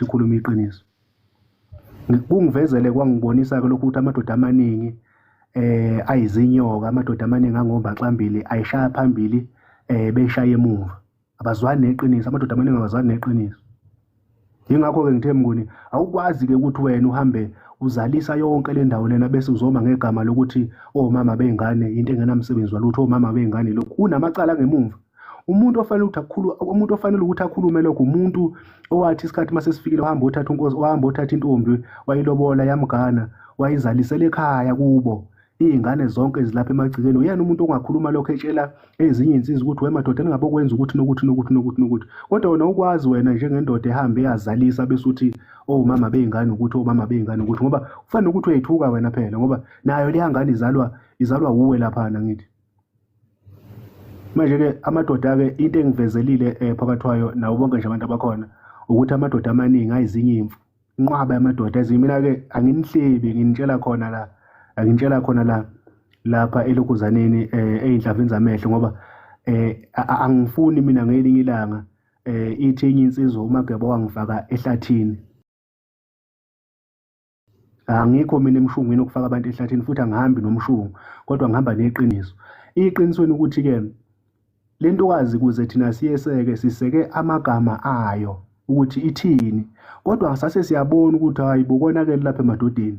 ikhuluma iqiniso. Kungivezele kwangibonisa ke lokhu ukuthi amadoda amaningi ayizinyoka, amadoda amaningi angombaxambili ayishaya phambili beshaya emuva, abazwani neqiniso, amadoda amaningi abazwani neqiniso. Yingakho-ke ngithe Mnguni, awukwazi-ke ukuthi wena uhambe uzalisa yonke le ndawo lena bese uzoma ngegama lokuthi omama bey'ngane into engenamsebenzi walutho, omama bey'ngane lokhu, unamacala ngemuva. Umuntu ofanele ukuthi akhulume lokho umuntu owathi isikhathi mase sifikile wahamba uthatha intombi wayilobola yamgana wayizalisela ekhaya kubo, iy'ngane zonke zilapha emagcikeni. Uyena umuntu ongakhuluma lokho etshela ezinye insizwa ukuthi wemadoda ningabe kwenza ukuthi nokuthi. Kodwa wena ukwazi wena njengendoda ehambe yazalisa bese uthi omama bey'ngane ukuthi, omama bey'ngane ukuthi, ngoba kufanele ukuthi uyayithuka wena phela, ngoba nayo leya ngane izalwa wuwe laphana ngithi. Manje-ke amadoda-ke into engivezelile phakathi kwayo nawo bonke nje abantu abakhona ukuthi amadoda amaningi ayizinye imfu, inqwaba yamadoda ezinye. Mina-ke anginihlebi nginitshela khona la lapha elokhuzaneni ey'nhlavini zamehlo, ngoba angifuni mina ngelinye ilanga ithi enye insizwa uMageba wangifaka ehlathini. Angikho mina emshungwini okufaka abantu ehlathini, futhi angihambi nomshungu, kodwa ngihamba neqiniso. Iqinisweni ukuthi-ke le ntokazi ukuze thina siseke amagama ayo ukuthi ithini, kodwa sase siyabona ukuthi hayi bukonakele lapha emadodeni.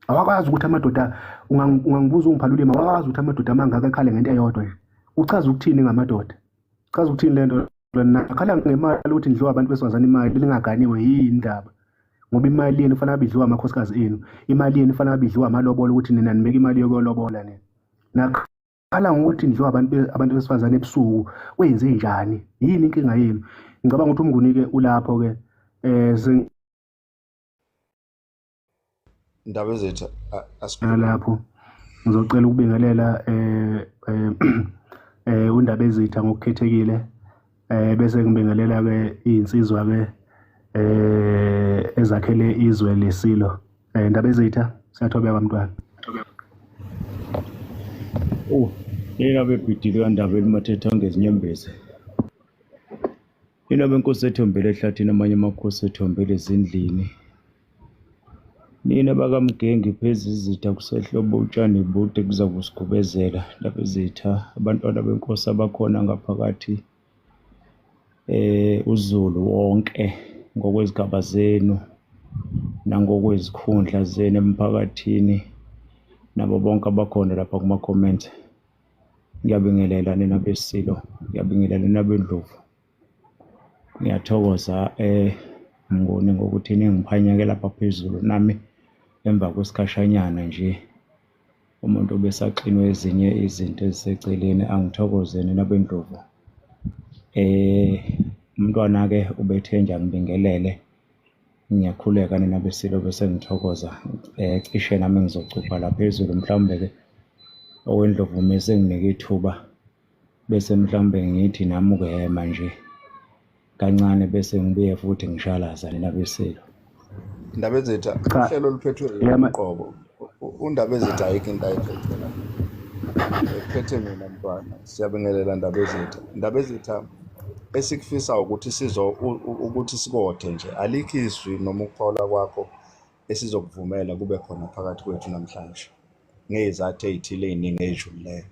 Awakwazi ukuthi amadoda, ungangibuza ungiphalulima, awakwazi ukuthi amadoda amangaka ekhale ngento eyodwa nje. Uchaza ukuthini ngamadoda? Uchaza ukuthini le nto? Nakhala ngemali ukuthi ndidliwa abantu besifazane, imali lingaganiwe yini indaba, ngoba imali yenu ifanele abidliwa amakhosikazi enu, imali yenu ifanele abidliwa amalobolo ukuthi nina nibeka imali yokuyolobola nina. Nakhala ngokuthi ndidliwa abantu besifazane ebusuku, kwenze njani, yini inkinga yenu? Ngicabanga ukuthi uMnguni-ke ulapho-ke Ndaba ezethu lapho ngizocela ukubingelela uNdaba Ezitha ngokukhethekile, bese ngibingelela-ke iy'nsizwa-ke ezakhele izwe lesilo. Ndaba Ezitha, siyathobeka mntwana. Nina bebhidile kaNdaba elimathetha ngezinyembezi. Nina benkosi ethombele ehlathini, amanye amakhosi ethombele ezindlini. Nina bakaMgengi pheze izitha kusehlobo utshani bude kuza kusigubezela. Ndaba Ezitha, abantwana benkosi abakhona ngaphakathi uZulu wonke ngokwezigaba zenu nangokwezikhundla zenu emphakathini, nabo bonke abakhona lapha kuma-comments. Ngiyabingelela nina besilo, ngiyabingelela nina bendlovu. Ngiyathokoza Mnguni ngokuthi ningiphanyeke lapha phezulu, nami emva kwesikhashanyana nje umuntu obesaxinwe ezinye izinto eziseceleni. Angithokoze nina bendlovu. Umntwana-ke ubethe nje angibingelele. Ngiyakhuleka nina besilo bese ngithokoza. Cishe nami ngizocupha la phezulu, mhlawumbe-ke owendlovu mese nginike ithuba bese mhlawumbe ngithi nami manje kancane bese ngibuye futhi ngishalaza nina besilo. Ndaba Ezitha, uhlelo oluphethwe uqobo. uNdaba Ezitha ayikho into ayiphethe la, ephethe mina mntwana. Siyabingelela Ndaba Ezitha. Ndaba Ezitha, esikufisa ukuthi sikothe nje, alikho izwi noma ukuphawula kwakho esizokuvumela kube khona phakathi kwethu namhlanje ngezathu ey'thile ey'ningi ey'julileyo.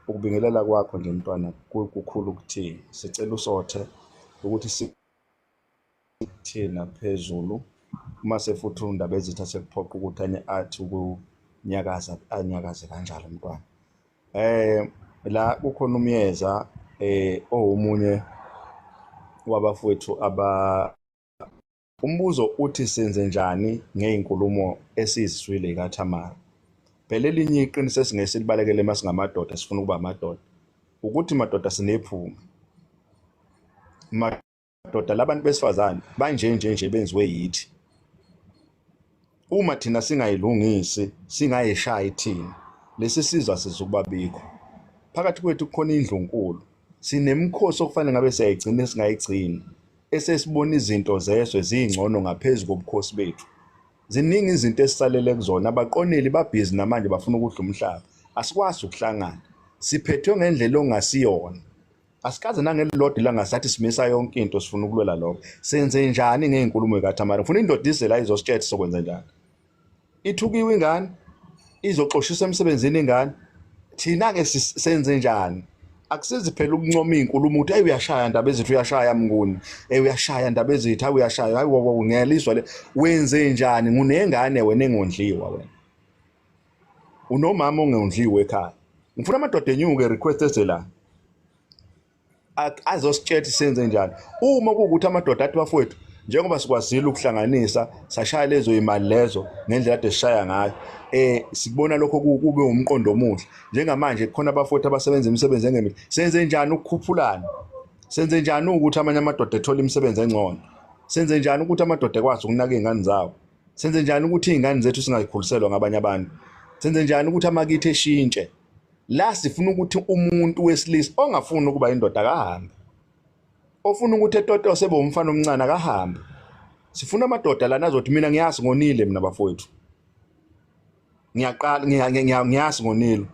Ukubingelela kwakho nje mntwana kukhulu kuthini. Sicela usothe ukuthi sithina phezulu, uma futhi uNdaba Ezitha sekuphoqa ukuthi athi ukunyakaza anyakaze kanjalo mntwana. La kukhona umyeza omunye wabafowethu umbuzo uthi senze njani ngey'nkulumo esizizwile kaThamara. Phela elinye iqiniso esingesibalekele masingamadoda sifuna ukuba amadoda ukuthi madoda sinephuma. Madoda labantu besifazane nje benziwe yithi. Uma thina singayilungisi, singayishaya thina, lesi sizwe sizukuba bikho. Phakathi kwethu kukhona indlunkulu, sinemikhosi okufanele ngabe siyayigcina esingayigcini, esesibona izinto zeswe zingcono ngaphezulu kobukhosi bethu. Ziningi izinto esisalele kuzona, abaqoneli babhizi namanje bafuna ukudla umhlaba. Asikwazi ukuhlangana, siphethwe ngendlela ongasiyona. asikaze nangelilodwa ilanga sathi simisa yonke into sifuna ukulwela lokho. Senze njani ngeenkulumo kaThamari? Ngifuna indoda ize la izositshela sokwenza njani. Ithukiwe ingane, izoxoshisa emsebenzini ingane. Thina-ke senze njani? Akusizi phela ukuncoma iy'nkulumo ukuthi uyashaya ndaba ezithi uyashaya Mnguni, uyashaya ndaba ezithi uyashaya, hayi ngiyalizwa le. Wenze njani? Ngunengane wena engondliwa wena. Unomama ongondliwe ekhaya. Ngifuna amadoda enyuke request eze la. Azositshela senze njani. Uma kuwukuthi amadoda athi bafowethu njengoba sikwazile ukuhlanganisa sashaya lezo imali lezo ngendlela ade sishaya ngayo, sikubona lokho kube umqondo omuhle. Njengamanje khona abafowethu abasebenza imisebenzi engemihle. Senze njani ukukhuphulana? Senze njani ukuthi amanye amadoda ethole imisebenzi engcono? Senze njani ukuthi amadoda ekwazi ukunaka iy'ngane zawo? Senze njani ukuthi iy'ngane zethu singayikhuliselwa ngabanye abantu? Senze njani ukuthi amakithi eshintshe? La sifuna ukuthi umuntu wesilisa ongafuni ukuba indoda akahambe, ofuna ukuthi etoto sebe umfana omncane akahambe. Sifuna amadoda lana azothi mina ngiyazi ngonile mina bafowethu, ngiyazi ngonile,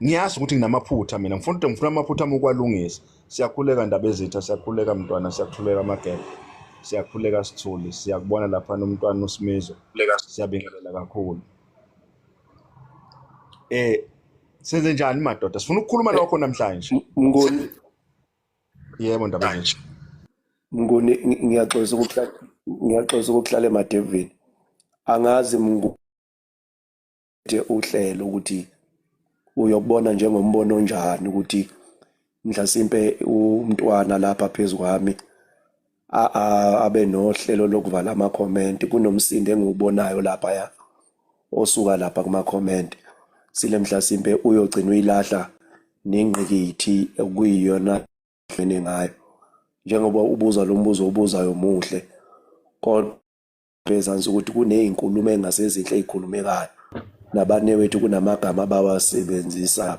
ngiyazi ukuthi nginamaphutha mina, ngifuna amaphutha ami ukwalungisa. Siyakhuleka ndaba ezitha, siyakhuleka mntwana, siyakhuleka Mageba, siyakhuleka Sithuli, siyakubona lapha nomntwana uSimizo, siyabingelela kakhulu. Senze njani madoda? Sifuna ukukhuluma lokho namhlanje. Mnguni, Yebo ndaba ezitha. Mnguni, ngiyaxolisa ukuhlala eMadevini. Angazi Mnguni uhlelo ukuthi uyokubona njengombono onjani ukuthi mhlasimpe umntwana lapha phezu kwami abe nohlelo lokuvala ama-comment. Kunomsindo engiwubonayo lapha osuka lapha kuma-comment. Sile mhlasimpe uyogcina uyilahla nengqikithi okuyiyona hlene ngayo. Njengoba ubuza lo mbuzo ubuzayo muhle, kodwa bezansi ukuthi kuney'nkulumo engasezinhle ey'khulumekayo nabanewethu kunamagama abawasebenzisa,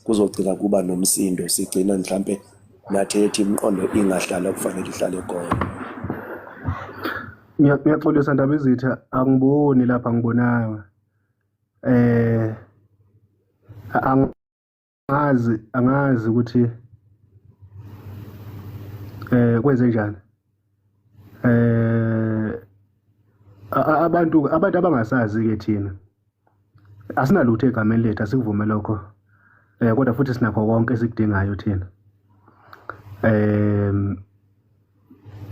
kuzogcina kuba nomsindo. Sigcina mhlampe nathi ethi imiqondo ingahlala kufanele ihlale khona. Ngiyaxolisa ndaba ezitha, angiboni lapha ngibonayo. Angazi ukuthi kwenze njani. Abantu abangasazi-ke thina asinalutho egameni lethu, asikuvume lokho. Kodwa futhi sinakho konke esikudingayo thina.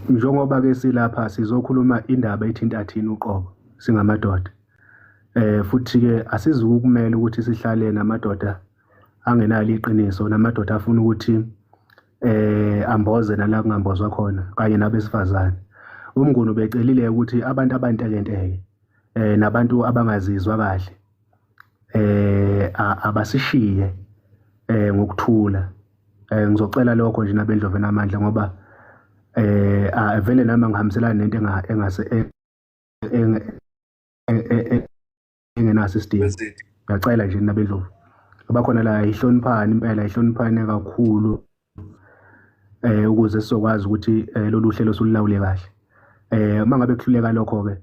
Njengoba-ke silapha sizokhuluma indaba ethinta thina uqobo singamadoda. Futhi-ke asizukumele ukuthi sihlale namadoda angenalo iqiniso, namadoda afuna ukuthi amboze nala kungambozwa khona, kanye nabesifazane. Umnguni ubecelile ukuthi abantu abantekenteke nabantu abangazizwa kahle abasishiye ngokuthula. Ngizocela lokho nje nabendloveni amandla ngoba vele nami ngihambiselana nento engenaso isidingo. Ngiyacela nje nabendlovu abakhona la, ihloniphani impela, ihloniphani kakhulu ukuze sizokwazi ukuthi lolu hlelo sululawule kahle. Uma ngabe kuhluleka lokho-ke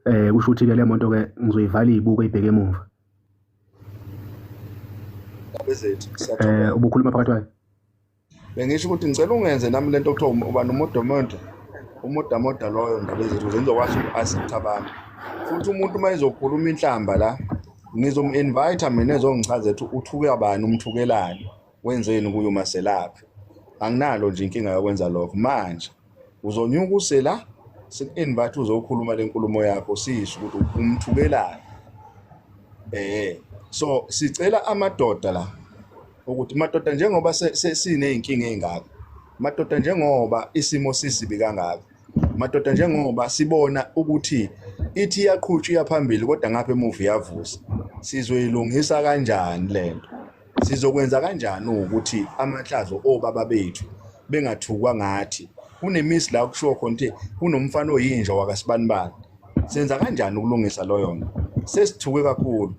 kusho ukuthi-ke le monto-ke ngizoyivala iy'buko ey'bheke emuva. Ubukhuluma phakathi kwayo. Bengisho ukuthi ngicela ungenze nami lento okuthiwa uba umodamoda loyo ndaba ezethu ukuze ngizokwazi uku-assist abantu. Futhi umuntu uma ezokhuluma inhlamba la, ngizom-invite mina ezongichaza ethi uthuke bani, umthukelani, wenzeni kuye umaselaphi. Anginalo nje inkinga yokwenza lokho. Manje uzonyuka usela siku-invite uzokhuluma le nkulumo yakho, sisho ukuthi umthukelani. So sicela amadoda la ukuthi madoda njengoba siney'nkinga ey'ngaka, madoda njengoba isimo sisibi kangaka, madoda njengoba sibona ukuthi ithi iyaqhutshwa iyaphambili kodwa ngapha emuva iyavusa, sizoyilungisa kanjani lento? Sizokwenza kanjani ukuthi amahlazo obaba bethu bengathukwa ngathi? Kunemisi la kushiwo khona ukuthi kunomfana oyinja wakasibanibani. Senza kanjani ukulungisa loyo nto? Sesithuke kakhulu.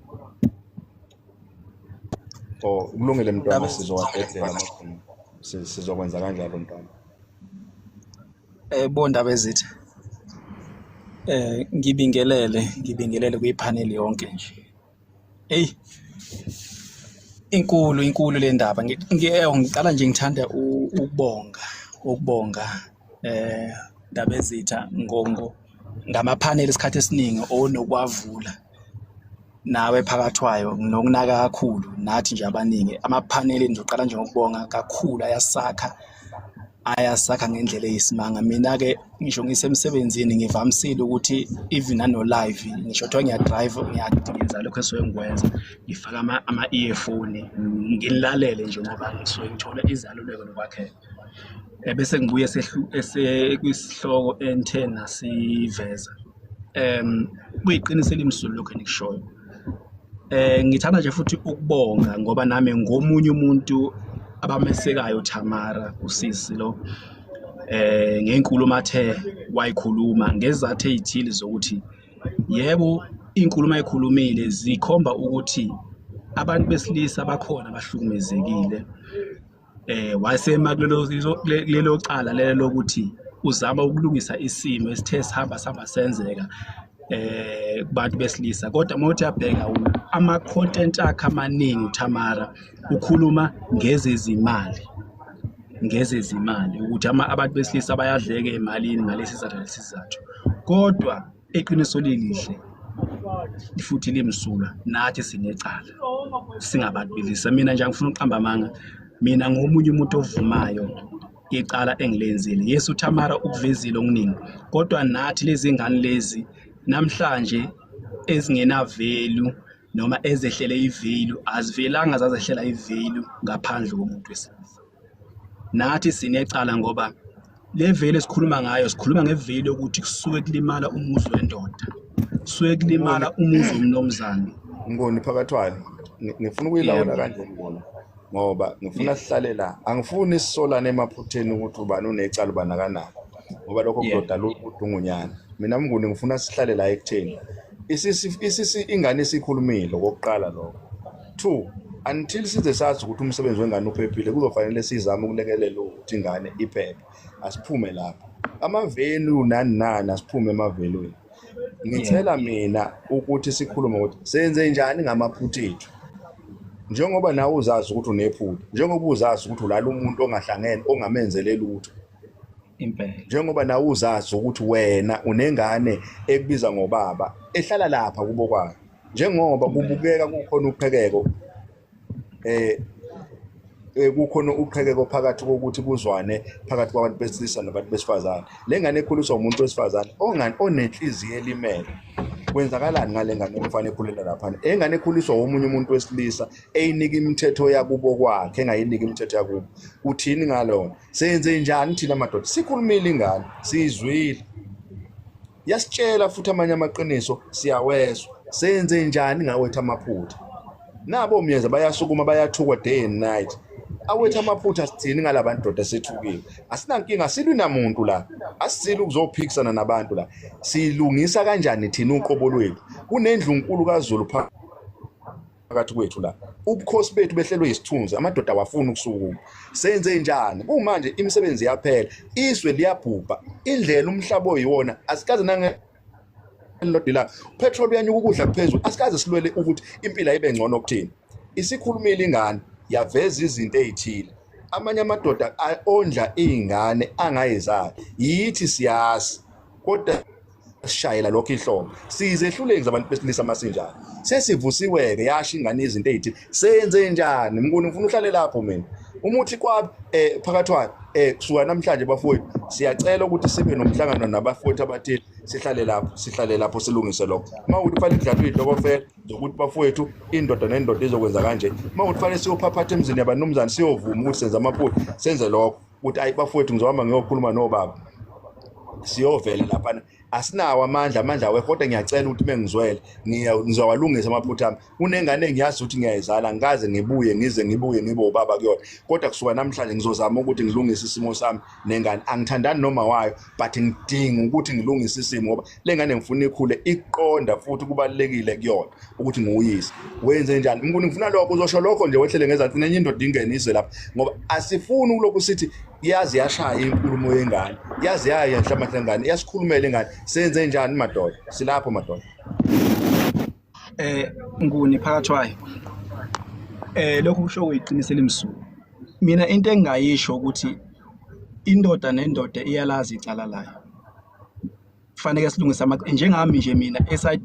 Kulungile mntwana, sizowadedela amakhulu, sizokwenza kanjalo mntwana. Bondaba ezitha, ngibingelele kuyiphaneli yonke nje. inkulu le ndaba. Ngiqala nje ngithanda ukubonga Ndabezitha ngamaphaneli isikhathi esiningi onokwavula nawe phakathi wayo nokunaka kakhulu nathi nje abaningi amaphaneli ngizoqala nje ngokubonga kakhulu ayasakha ngendlela eyisimanga. Mina-ke ngisho ngisemsebenzini ngivamisile ukuthi even nano live ngisho kuthiwa ngiyadrive ngiyenza lokho esuke ngikwenza ngifaka ama-earphone ngilalele nje ngoba ngisuke ngithola izaluleko nokwakheka. Bese ngibuye kwisihloko enthena siveza kuyiqiniso elimsulwa lokho engikushoyo. Ngithanda nje futhi ukubonga ngoba nami ngomunye umuntu abamesekayo Tamara usisi lo ngenkulumo athe wayikhuluma ngezathu ezithile zokuthi yebo inkulumo ayikhulumile zikhomba ukuthi abantu besilisa bakhona abahlukumezekile. Wasema kulelo cala lelo lokuthi uzama ukulungisa isimo esithe sihamba senzeka kubantu besilisa, kodwa mawuthi uyabheka ama-content akhe amaningi Tamara ukhuluma ngezezimali ukuthi abantu besilisa bayadleka emalini ngalesi sizathu, kodwa eqiniso lelihle futhi limsulwa nathi sinecala singabantu besilisa. Mina nje ngifuna uqamba amanga, mina ngomunye umuntu ovumayo icala engilenzile. Yesu Tamara ukuvezile okuningi, kodwa nathi lezi ngane lezi namhlanje ezingena value noma ezehlele ivalue azivelanga zazehlela ivalue ngaphandle komuntu wesilisa. Nathi sinecala ngoba le value esikhuluma ngayo sikhuluma ngevalue ukuthi kusuke kulimala umuzi wendoda, kusuke kulimala umuzi womnomzane. Ngoni phakathi walo ngifuna ukuyilawula kanje ngibona ngoba ngifuna sihlale la, angifuni sisolane emaphutheni ukuthi ubani unecala ubani akanako ngoba lokho kudodala udungunyana. Mina Mnguni ngifuna sihlale la ekutheni ingane esikhulumile okokuqala lokho. 2, until size sazi ukuthi umsebenzi wengane uphephile kuzofanele sizame ukulekelela ukuthi ingane iphephe. Asiphume lapha amavelu nani asiphume emavelweni. Ngithela mina ukuthi sikhulume ukuthi senze njani ngamaphutha ethu, njengoba nawe uzazi ukuthi unephutha, njengoba uzazi ukuthi ulala umuntu ongahlangene ongamenzele lutho, njengoba nawe uzazi ukuthi wena unengane ekubiza ngobaba ehlala lapha kubo kwayo, njengoba kubukeka kukhona uqhekeko kukhona uqhekeko phakathi kokuthi kuzwane phakathi kwabantu besilisa nabantu besifazane. Le ngane ekhuliswa umuntu wesifazane onenhliziyo elimele. Kwenzakalani ngale ngane okufanele ekhulela lapha? Engane ekhuliswa omunye umuntu wesilisa eyinika imithetho yakubo kwakhe engayinika imithetho yakubo. Uthini ngalona? Senze njani thina madoda? Sikhulumile ingane, sizwile. Yasitshela futhi amanye amaqiniso siyawezwa. Senze njani ngawethu amaphutha? Nabo umyeza bayasukuma bayathukwa day and night. Awethu amaphutha sithini ngalabantu doda sethukile? Asinankinga silwi namuntu la. Asisile ukuzophikisana nabantu la. Silungisa kanjani thina uqobo lwethu? Kunendlu enkulu kaZulu phakathi kwethu la. Ubukhosi bethu behlelwe isithunzi, amadoda awafuna ukusukuma. Senze njani? Manje imisebenzi yaphela, iswe liyabhubha. Indlela umhlaba oyiwona asikaze nange lodila petrol yanyuka ukudla kuphezulu, asikaze silwele ukuthi impilo ibe ngcono kuthina. Isikhulumile ingane yaveza izinto ezithile. Amanye amadoda ondla izingane angayizali, yithi siyazi kodwa sishayela lokho ihlobo. Sizehluleki zabantu besilisa masinjani. Sesivusiweke yasho ingane izinto ezithile. Senze njani? Mnguni ngifuna uhlale lapho mina. Umuthi kwabi phakathi wayo kusuka namhlanje bafowethu siyacela ukuthi sibe nomhlangano nabafowethu abathile, sihlale lapho silungise lokho. Mawuthi fanele kudlalwe idokofela zokuthi bafowethu indoda nendoda izokwenza kanje. Mawuthi fanele siyophaphatha emzini yabanumzana siyovuma ukuthi senze amaphutha, senze lokho ukuthi ayi bafowethu ngizohamba ngiyokhuluma nobaba. Siyovela lapha asinawo amandla kodwa ngiyacela ukuthi mengizwele ngizowalungisa amaphutha ami. Kunengane engiyazi ukuthi ngiyayizala ngikaze ngibuye ngibe ubaba kuyona, kodwa kusuka namhlanje ngizozama ukuthi ngilungise isimo sami nengane. Angithandani noma wayo but ngidinga ukuthi ngilungise isimo ngoba le ngane ngifuna ikhule iqonda futhi kubalekile kuyona ukuthi ngiyuyise. Wenze njani? Mnguni ngifuna lokho uzosho lokho nje wehlele ngezansi nenye indoda ingenise lapha ngoba asifuni ukulokhu sithi yazi yashaya inkulumo yengane, yazi yayenhla amahlangane, yasikhulumela ingane. Senze njani madoda? Silapho madoda. Nguni phakathi wayo lokho kusho kuyiqiniso elimsulwa. Mina into engingayisho ukuthi indoda nendoda iyalazi icala layo. Kufanele silungise njengami nje mina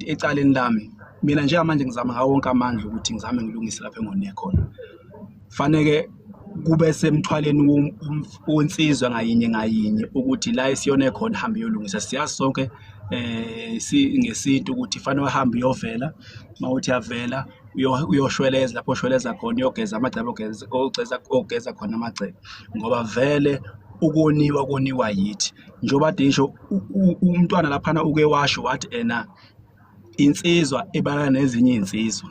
ecaleni lami. Mina njengamanje ngizama ngawo wonke amandla ukuthi ngizame ngilungise lapha engone khona. Kufanele kube semthwaleni wonsizwa ngayinye ukuthi la isiyone khona hambe yolungisa. Siyazi sonke ngesintu ukuthi fanele uhambe uyovela, mawuthi yavela uyoshweleza lapho oshweleza khona uyogeza amagceba ogeza khona amagceba, ngoba vele ukoniwa yithi. Njengoba disho umntwana laphana uke washo wathi insizwa ebala nezinye insizwa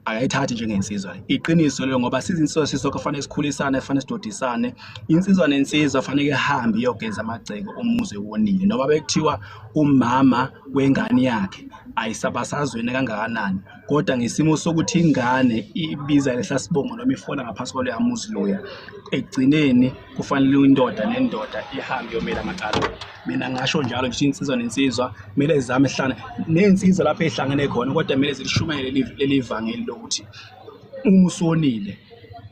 akayithathi njengensizwa. Iqiniso lelo, ngoba sizinsizwa sisonke kufanele sikhulisane, kufanele sidodisane. Insizwa nensizwa kufanele ihambe iyogeza amagceko umuzi wonile, noma bekuthiwa umama wengane yakhe ayisabasazweni kangakanani, kodwa ngesimo sokuthi ingane ibiza lesasibongo noma ifona ngaphansi kwalo yamuzi loya, ekugcineni kufanele indoda nendoda ihambe yomela amacala. Mina ngasho njalo nje insizwa nensizwa kumele izame hlane nensizwa lapho ehlangene khona, kodwa kumele zilishumele leli vangeli lokuthi uma usonile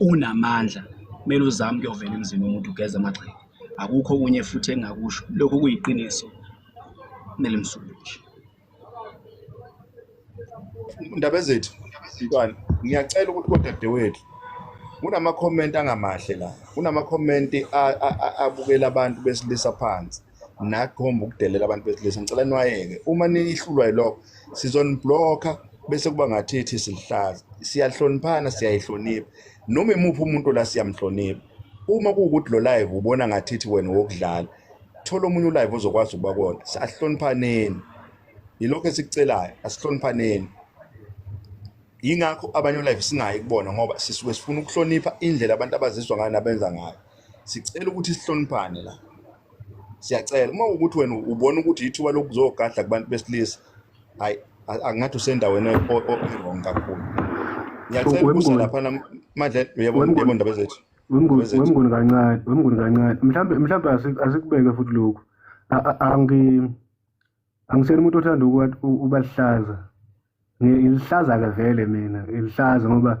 unamandla kumele uzame ukuyovela emzini womuntu ugeza amagceko. Akukho kunye futhi engakusho, lokho kuyiqiniso kumele msuluje. Ndabezethu mntwana, ngiyacela ukuthi kodadewethu kunama comment angamahle la, kunama comment abukela abantu besilisa phansi nakhomba ukudelela abantu besilisa. Ngicela niwayeke, uma nihlulwa yilokho sizoniblocker bese kuba ngathi silihlaza. Siyahloniphana, siyayihlonipha, noma imuphi umuntu la siyamhlonipha. Uma kuwukuthi lo live ubona ngathi wena wokudlala, thola omunye live ozokwazi ukuba kona. Siyahloniphaneni, yilokho esikucelayo, asihloniphaneni. Yingakho abanye live singayi kubona, ngoba sisuke sifuna ukuhlonipha indlela abantu abazizwa ngayo nabenza ngayo. Sicela ukuthi sihloniphane la, siyacela. Uma ukuthi wena ubona ukuthi ithuba lokuzogadla kubantu besilisa, hayi angathi usendaweni wrong kakhulu. Ngiyacela ukuza lapha manje, yebo Ndabezethu. Wemnguni kancane. Mhlambe asikubeke futhi lokho. Angiseni umuntu othanda ukuba lihlaza. Ngilihlaza ke vele mina, ilihlaza ngoba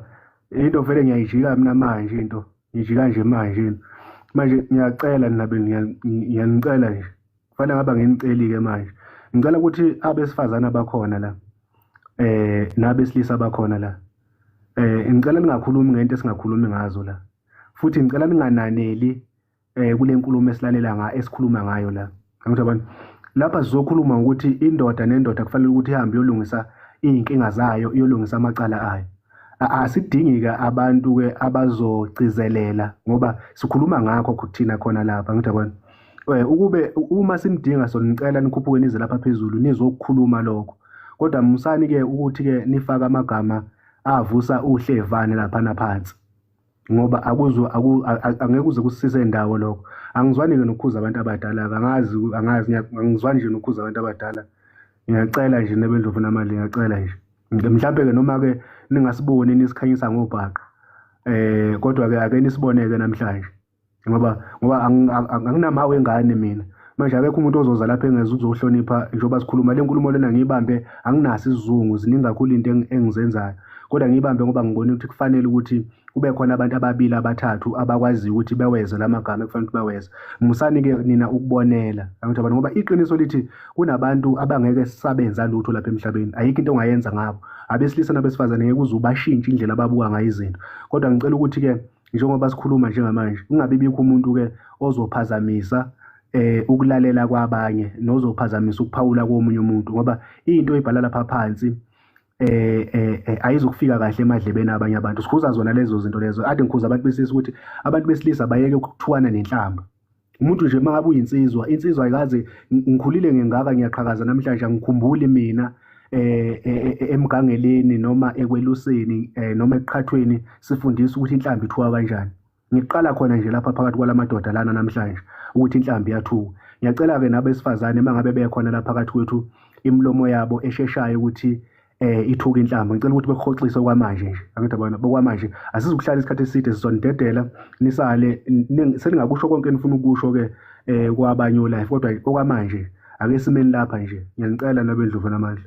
into vele ngiyayijika mina manje, into ngijika nje manje ngiyacela nabeni, ngiyanicela nje, kufanele ngaba nginiceli ke manje. Ngicela ukuthi abesifazana abakhona la nabesilisa abakhona la, ngicela ningakhulumi ngento esingakhulumi ngazo la, futhi ngicela ningananeli kule nkulumo esilalela esikhuluma ngayo la. Ngithi abantu lapha sizokhuluma ukuthi indoda nendoda kufanele ukuthi ihambe yolungisa inkinga zayo, iyolungisa amacala ayo. Asidingika abantu ke abazogcizelela, ngoba sikhuluma ngakho kuthina khona lapha. Ngithi abantu ukube uma simdinga sonicela nikhuphuke nize lapha phezulu nizokukhuluma lokho, kodwa musani ke ukuthi ke nifaka amagama avusa uhlevane lapha naphansi, ngoba angeke uze kusise indawo lokho. Angizwani ke nokukhuza abantu abadala, angizwani nje nokukhuza abantu abadala. Ngiyacela nje nebendlovu namali, ngiyacela nje mhlambe ke noma ke ningasiboni nisikhanyisa ngobhaqa, kodwa ke ake nisiboneke namhlanje, ngoba anginamawe engane mina. Manje akekho umuntu ozoza lapha engeze uzohlonipha njengoba sikhuluma le nkulumo lena. Ngiyibambe, anginaso isizungu, ziningi kakhulu into engizenzayo, kodwa ngiyibambe ngoba ngibona ukuthi kufanele ukuthi kube khona abantu ababili abathathu abakwazi ukuthi beweze lamagama ekufanele ukuthi beweze. Musani ke nina ukubonela. Angithi abantu, ngoba iqiniso lithi kunabantu abangeke sisabenza lutho lapha emhlabeni, ayikho into ongayenza ngabo. Abesilisa nabesifazane ngeke uze ubashintshe indlela ababuka ngayo izinto, kodwa ngicela ukuthi ke njengoba sikhuluma njengamanje, kungabe bikho umuntu ke ozophazamisa ukulalela kwabanye nozophazamisa ukuphawula komunye umuntu, ngoba into ebhala lapha phansi ayizukufika kahle emadlebeni abanye abantu. Sikhuza zona lezo zinto lezo. Ade ngikhuza abantu besilisa ukuthi abantu besilisa bayeke ukuthuwana nenhlamba. Umuntu nje mangabe uyinsizwa, insizwa ayikaze, ngikhulile ngengaka ngiyaqhakaza namhlanje, angikhumbuli mina emgangeleni noma ekweluseni noma eqhathweni sifundisa ukuthi inhlamba ithuwa kanjani. Ngiqala khona nje lapha phakathi kwalamadoda lana namhlanje ukuthi inhlamba iyathuka. Ngiyacela ke nabesifazane mangabe bekhona lapha phakathi kwethu imlomo yabo esheshayo ukuthi ithuka inhlamba, ngicela ukuthi bekhoxise okwamanje nje. Angithi abantu bokwamanje asizukuhlala isikhathi eside sizonidedela nisale seningakusho konke enifuna ukusho ke kwabanye olife, kodwa okwamanje ake simeni lapha nje. Ngiyanicela nabendlovu namandla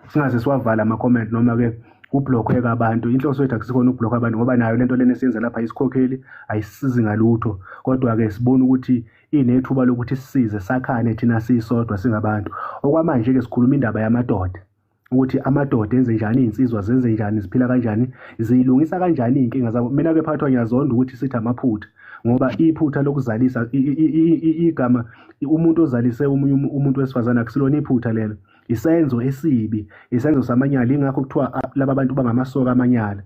singaze siwavala ama comment noma ke kublockwe abantu. Inhloso yethu akusikhona ukublock abantu ngoba nayo lento lena esiyenza lapha isikhokheli ayisisizi ngalutho, kodwa-ke sibona ukuthi inethuba lokuthi sisize sakhane thina sisodwa singabantu. Okwamanje-ke sikhuluma indaba yamadoda ukuthi amadoda enze njani, iy'nsizwa zenze njani, ziphila kanjani, ziyilungisa kanjani iy'nkinga zabo. Mina-ke phakathi ngiyazonda ukuthi sithi amaphutha ngoba iphutha lokuzalisa igama umuntu ozalise omunye umuntu wesifazane akusilona iphutha lelo, isenzo esibi, isenzo samanyala. Ingakho kuthiwa laba bantu bangamasoka amanyala.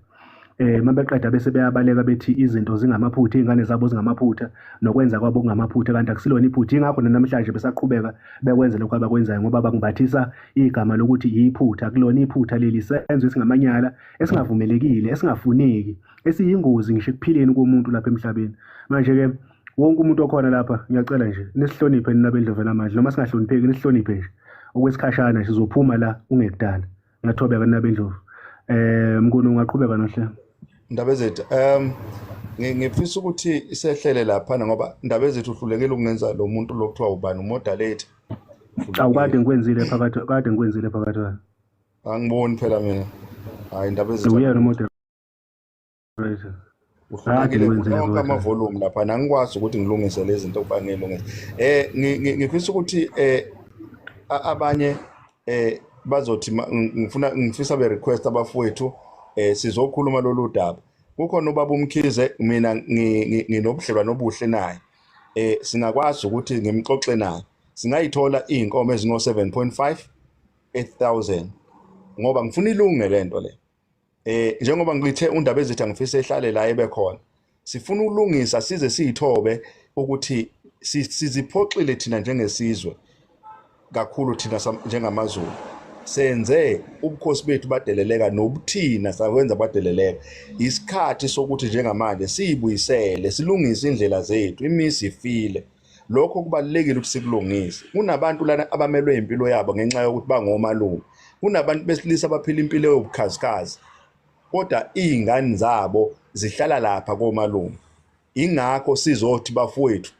Mabeqeda bese beyabaleka bethi izinto zingamaphutha, iy'ngane zabo zingamaphutha, nokwenza kwabo kungamaphutha, kanti akusilona iphutha. Ingakho namhlanje besaqhubeka bekwenza lokhu abakwenzayo ngoba bakungibathisa igama lokuthi yiphutha. Akulona iphutha leli, isenzo esingamanyala, esingavumelekile, esingafuneki, esiyingozi ngisho ekuphileni komuntu lapha emhlabeni. Manje-ke wonke umuntu okhona lapha ngiyacela nje nisihloniphe nina beNdlovu namanje, noma singahlonipheki nisihloniphe nje okwesikhashana, sizophuma la ungekudala. Ngiyathobeka nina beNdlovu. Mnguni ungaqhubeka nohlelo. Ndabezitha, ngifisa ukuthi isehlele laphana ngoba Ndabezitha uhlulekile ukungenza lo muntu lokuthiwa ubani umoderator. Awukade ngikwenzile phakathi, kade ngikwenzile phakathi. Angiboni phela mina. Hayi Ndabezitha. Uyena umoderator. Uhlulekile konke amavolume lapha, angikwazi ukuthi ngilungise lezi zinto okufanele ngilungise. Ngifisa ukuthi abanye bazothi ngifisa be request abafowethu sizokhuluma lolu daba. Kukhona ubaba uMkhize, mina nginobudlelwano obuhle naye. Singakwazi ukuthi ngimxoxe naye. Singayithola inkomo ezingo 7.5 8,000 ngoba ngifuna ilunge lento le. Njengoba ngilithe uNdabezitha ngifisa ehlale la ebe khona. Sifuna ulungisa size siyithobe ukuthi siziphoxile thina njengesizwe kakhulu thina njengamaZulu. Senze ubukhosi bethu badeleleka nobuthina sakwenza badeleleka. Isikhathi sokuthi njengamanje siyibuyisele, silungise indlela zethu, imisi ifile. Lokho kubalekile ukuthi sikulungise. Kunabantu lana abamelwe impilo yabo ngenxa yokuthi bangomalume. Kunabantu besilisa abaphila impilo yobukhazikhazi. Kodwa izingane zabo zihlala lapha komalume. Ingakho sizothi bafowethu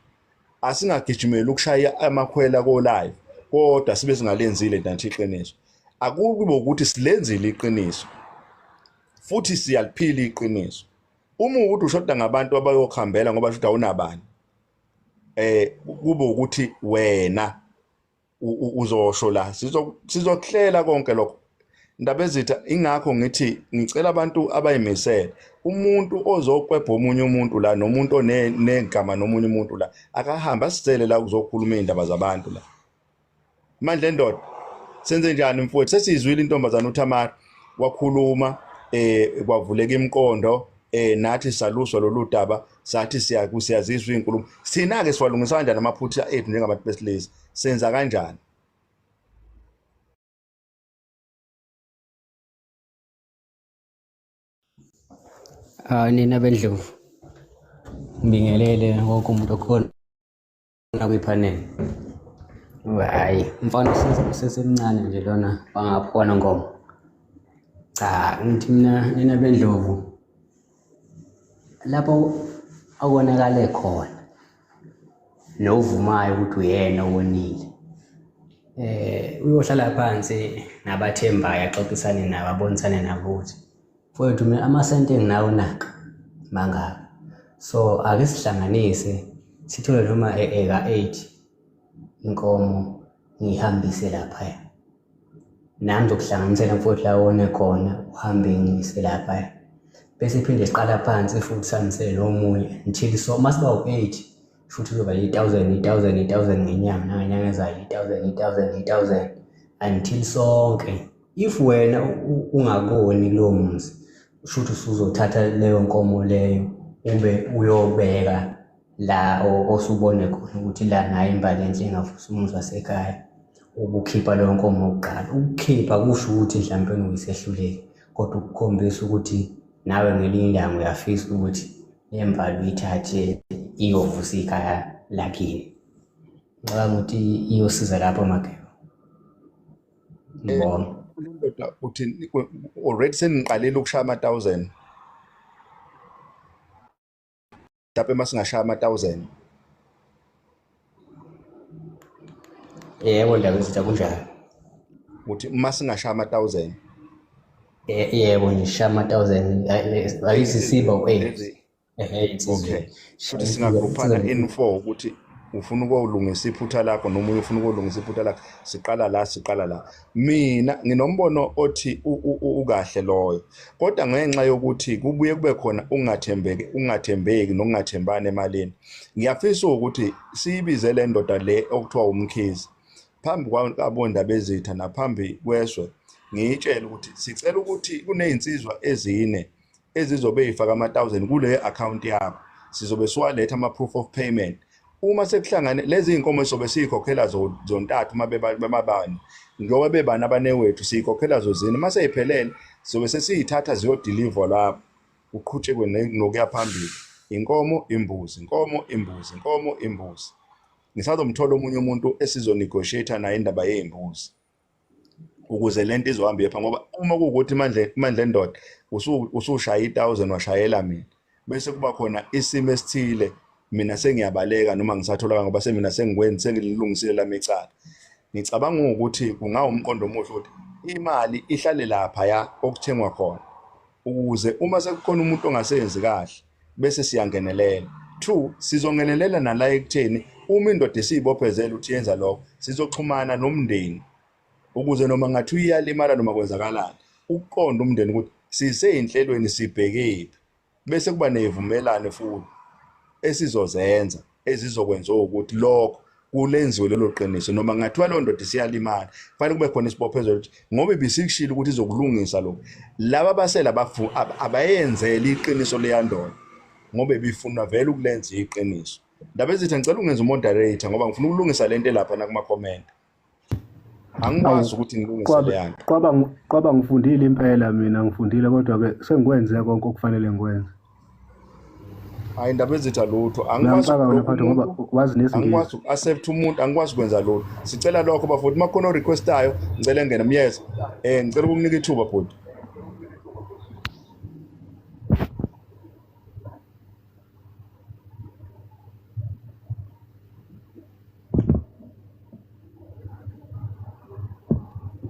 asingagijimeli ukushaya amakhwela ko live, kodwa sibe singalenzile nathi iqiniso. Akukube ukuthi silenzile iqiniso futhi siyaliphila iqiniso. Uma ukuthi ushoda ngabantu abayokhambela ngoba shoda unabani, kube ukuthi wena uzosho la sizokuhlela konke lokho. Ndabezitha, ingakho ngithi ngicela abantu abayimisele. Umuntu ozokwebha omunye umuntu la, nomuntu onegama nomunye umuntu la, akahamba asizele la kuzokhuluma indaba zabantu la. Manje ndoda senze njani mfowethu? Sesizwile intombazana uThamara wakhuluma, kwavuleka imqondo, nathi saluswa lolu daba, sathi siyazizwa inkulumo. Sina-ke siwalungisa kanjani amaphutha ethu njengabantu besilisa? Senza kanjani? Nina beNdlovu, ngibingelele wonke umuntu okhona kwiphaneli. Hayi, mfana sesemncane nje lona bangaphona ngoba cha, ngithi mina nina beNdlovu lapho akonakale khona novumayo ukuthi uyena owonile, uyohlala phansi nabathembayo axoxisane nabo, abonisane nabo ukuthi mfowethu mina amasente enginawo naka mangaka, so ake sihlanganise sithole noma eka 8 inkomo ngihambise lapha, nami ngizokuhlanganisela mfowethu la wone khona, uhambe ngise lapha, bese phinde siqala phansi futhi sangisele nomunye until so masiba u8 futhi kuzoba 1,000 ngenyanga, nangenyanga ezayo 1,000 until sonke. If wena ungakoni kulowo mzi, shuthi usuzothatha leyo nkomo leyo ube uyobeka la osubone khona ukuthi la nayo imbali enhle engavusa umuzi wasekhaya, ubukhipha leyo nkomo oqala. Ukukhipha kusho ukuthi mhlawumbe uyisehluleke, kodwa ukukhombisa ukuthi nawe ngelinye ilanga uyafisa ukuthi lembali uyithathe iyovusa ikhaya lakini. Ngicabanga ukuthi iyosiza lapho Mageba. Ngibonga. Ndoda uthi already seniqalile ukushaya 1,000. Dape masingashaya 1,000. Yebo Ndabezitha kunjalo. Uthi masingashaya 1,000. yebo ngisha 1000 ayizisiba u8 okay futhi singagruphana in 4 ukuthi ufuna ukulungisa iphutha lakho noma ufuna ukulungisa iphutha lakho siqala la mina nginombono othi ukahle loyo kodwa ngenxa yokuthi kubuye kube khona ungathembeki nokungathembani emalini ngiyafisa ukuthi siyibize le ndoda le okuthiwa umkhizi phambi kwabondabezitha naphambi kweswe ngiyitshela ukuthi sicela ukuthi kunezinsizwa ezine ezizobe ifaka ama1000 kule account yakho sizobe siwaletha ama proof of payment uma sekuhlangane lezi inkomo esobe siyikhokhela zontathu uma bebabani ngoba bebana abanewethu siyikhokhela zozini mase iphelele sobe sesiyithatha ziyo deliver lapho uqhutshekwe nokuya phambili inkomo imbuzi ngisazomthola omunye umuntu esizonegotiate naye indaba yezimbuzi ukuze lento izohamba epha ngoba uma kuukuthi manje endoda usushaya 1000 washayela mina bese kuba khona isimo esithile mina sengiyabaleka noma ngisatholaka ngoba semina sengilungisile lami icala ngicabanga ukuthi kungawumqondo omuhle ukuthi imali ihlale lapha ya okuthengwa khona ukuze uma sekukhona umuntu ongasebenzi kahle bese siyangenelela 2 sizongenelela nala ekutheni uma indoda isibophezela ukuthi yenza lokho sizoxhumana nomndeni ukuze noma ngathi uyalimala noma kwenzakalani ukuqonda umndeni ukuthi siseyinhlelweni sibhekephi bese kuba nezivumelane futhi esizozenza ezizokwenza ukuthi lokho kulenziwe lelo qiniso noma ngathiwa lo ndoda siyalimala fanele kube khona isibophezelo ukuthi ngoba ibisikishilo ukuthi izokulungisa lokho laba basela abayenzele iqiniso leyandoda ngoba bifuna vele ukulenza iqiniso ndaba ezithi ngicela ungenza uModerator ngoba ngifuna ukulungisa lento lapha na kuma comment angikwazi ukuthi ngilungise leyanto Qwaba ngifundile impela mina ngifundile kodwa ke sengikwenze konke okufanele ngikwenze hayi indaba ezitha lutho angikwazi ngoba wazi nesingisi angikwazi accept umuntu angikwazi kwenza lutho sicela lokho bafowethu makhona requestayo ngicela ngene myeza ngicela ukukunika ithuba bafowethu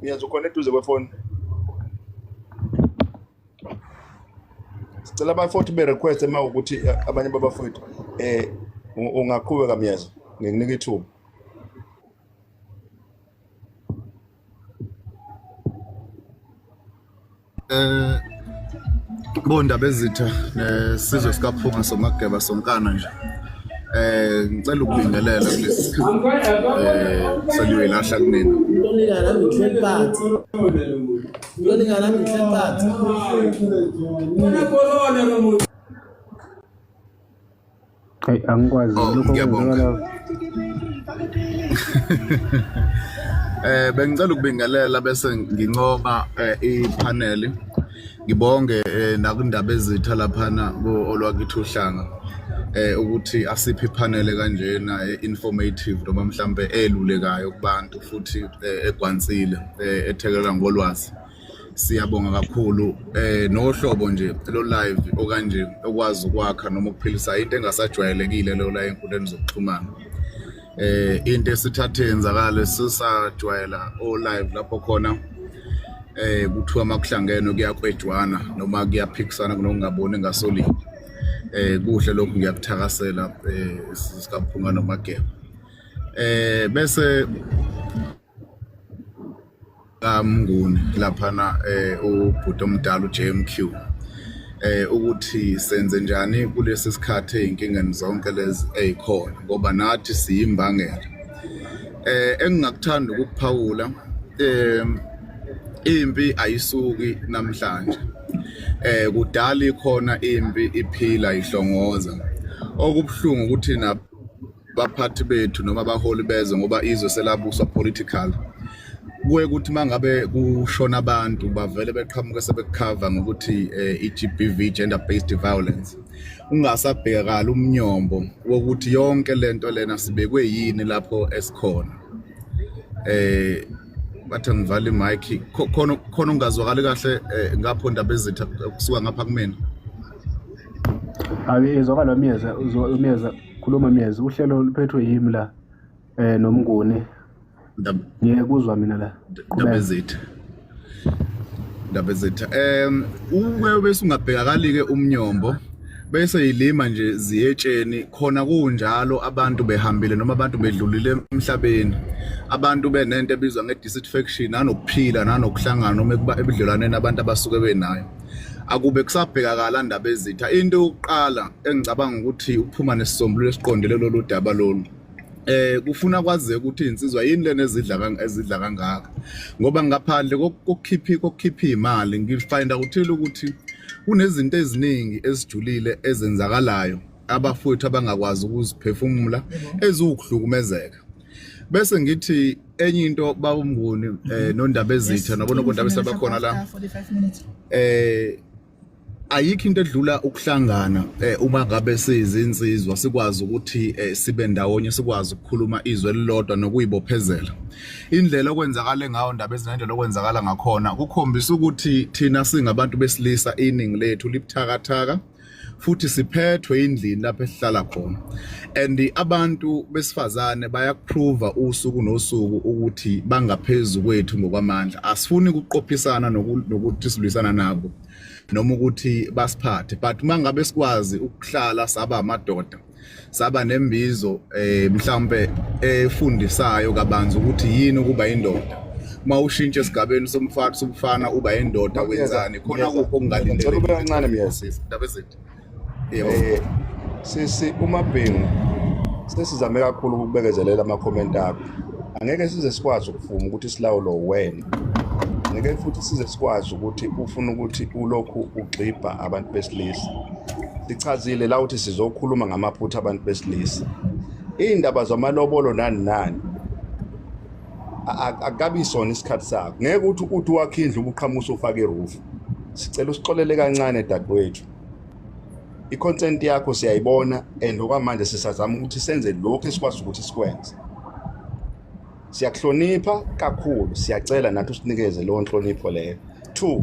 myeza ukhona eduze kwefoni sicela abafowethu be-request uma ukuthi abanye babafowethu ungaqhubeka myeza ngikunika ithuba bondaba ezitha nesizwe sikaphunga somageba sonkana nje ngicela ukubingelela kulesi sikhathi seliyilahla kunina Hey angikwazi lokho ngiyabonga bengicela ukubingelela bese nginqoba ipanel ngibonge nakundaba ezitha laphana olwakithi uhlanga ukuthi asiphe ipanel kanjena informative noma mhlambe elulekayo kubantu futhi egwansile ethekelela ngolwazi siyabonga kakhulu nohlobo nje lo live okanje okwazi ukwakha noma ukuphilisa into engasajwayelekile lo la enkundleni zokuxhumana into esithathe yenzakala sisajwayela o live lapho khona kuthiwa makuhlangene kuyakwejwana noma kuyaphikisana kunokungaboni ngasolini kuhle lokhu ngiyakuthakasela sikaphunga nomageba bese Mnguni laphana ubhuti omdala uJMQ ukuthi senze njani kulesi sikhathi einkingeni zonke lezi ezikhona ngoba nathi siyimbangela engingakuthanda ukuphawula impi ayisuki namhlanje kudala ikhona impi iphila ihlongoza okubhlungu ukuthi nabaphathi bethu noma abaholi beze ngoba izwe selabuswa political kuye ukuthi mangabe kushona abantu bavele beqhamuke sebekukhava ngokuthi iGBV gender based violence ungasabhekala umnyombo wokuthi yonke lento lena sibekwe yini lapho esikhona bathi ngivale imic khona ungazwakali kahle ngapho ndaba ezitha kusuka ngapha kumina hayi izwakala umyeza khuluma myeza uhlelo luphethwe yimi la nomnguni ngiyekuzwa mina la ndaba ezitha ndaba ezetha uke bese ungabhekakali ke umnyombo bese yilima nje ziyetsheni khona kunjalo abantu behambile noma abantu bedlulile emhlabeni abantu benento ebizwa nge-dissatisfaction nanokuphila nanokuhlangana noma ebudlelwaneni abantu abasuke benayo akube kusabhekakala ndaba ezitha into yokuqala engicabanga ukuthi ukuphuma nesisombululo esiqondile lolu daba lolu kufuna kwazi ukuthi insizwa yini lena ezidla kangaka ngoba ngaphandle kokukhipha imali ngifind out ukuthi kunezinto eziningi ezijulile ezenzakalayo abafowethu abangakwazi ukuziphefumula ezukuhlukumezeka bese ngithi enye into bawumnguni nondaba ezitha nabonobondaba sebakhona la ayikho into edlula ukuhlangana uma ngabe sizinsizwa sikwazi ukuthi sibe ndawonye sikwazi ukukhuluma izwe elilodwa nokuyibophezela indlela okwenzakala ngayo ndaba ezinendlela okwenzakala ngakhona kukhombisa ukuthi thina singabantu besilisa iningi lethu libuthakathaka futhi siphethwe indlini lapho esihlala khona and abantu besifazane bayakuprova usuku nosuku ukuthi bangaphezulu kwethu ngokwamandla asifuni ukuqophisana nokuthi silwisana nabo noma ukuthi basiphathe but mangabe sikwazi ukuhlala saba amadoda saba nembizo mhlambe efundisayo kabanzi ukuthi yini ukuba indoda mawushintshe esigabeni somfana uba indoda wenzani khona kupho kungalindele ube kancane miyasisi ndaba ezethu sisi uMabhengu sesizame kakhulu ukubekezelela ama-comment akho angeke size sikwazi ukuvuma ukuthi silawulo wena ngeke futhi size sikwazi ukuthi ufuna ukuthi ulokhu ugxibha abantu besilisa sichazile la ukuthi sizokhuluma ngamaphutha abantu besilisa indaba zamalobolo nani akabisona isikhathi sakho ngeke uthi wakhe indlu ubuqhamusa ufake iroof sicela usixolele kancane dadewethu i-content yakho siyayibona and okwamanje sisazama ukuthi senze lokho esikwazi ukuthi sikwenze siyakuhlonipha kakhulu siyacela nathi usinikeze leyo nhlonipho leyo 2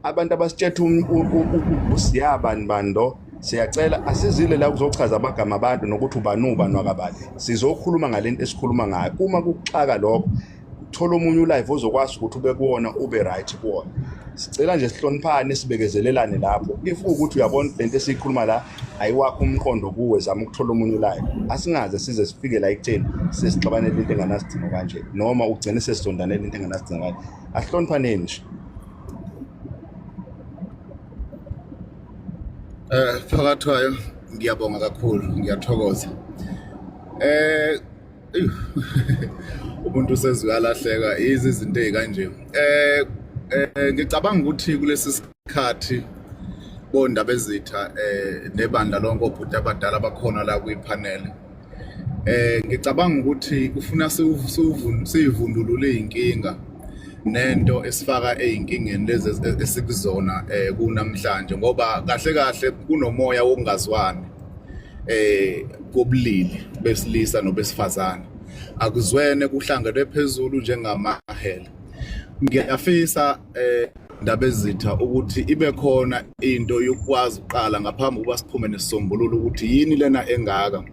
abantu abasithethe usiyabani bando siyacela asizile la kuzochaza amagama abantu nokuthi ubani wakabani sizokhuluma ngalento esikhuluma ngayo uma kuxaka lokho thola omunye ulive ozokwazi ukuthi ube kuwona ube right kuwona sicela nje sihloniphane sibekezelelane lapho if ukuthi uyabona lento esikhuluma la ayiwakho umqondo kuwe zama ukuthola omunye live asingaze size sifike la ekutheni sesixabanele into enganasidingo kanje noma ugcine sesizondanele into enganasidingo kanje ahloniphaneni nje phakathwayo ngiyabonga kakhulu ngiyathokoza umuntu sezuyalahleka izinto ezikanje ngicabanga ukuthi kulesi sikhathi bondaba ezitha nebandla lonke obhuti abadala bakhona la kwipanel ngicabanga ukuthi kufuna sivundulule inkinga nento esifaka einkingeni lezi esikuzona kunamhlanje ngoba kahle kunomoya wokungazwani kobulili besilisa nobesifazane akuzwene kuhlangenwe phezulu njengamahele ngiyafisa ndaba ezitha ukuthi ibe khona into yokwazi uqala ngaphambi kuba siphume nesisombululo ukuthi yini lena engaka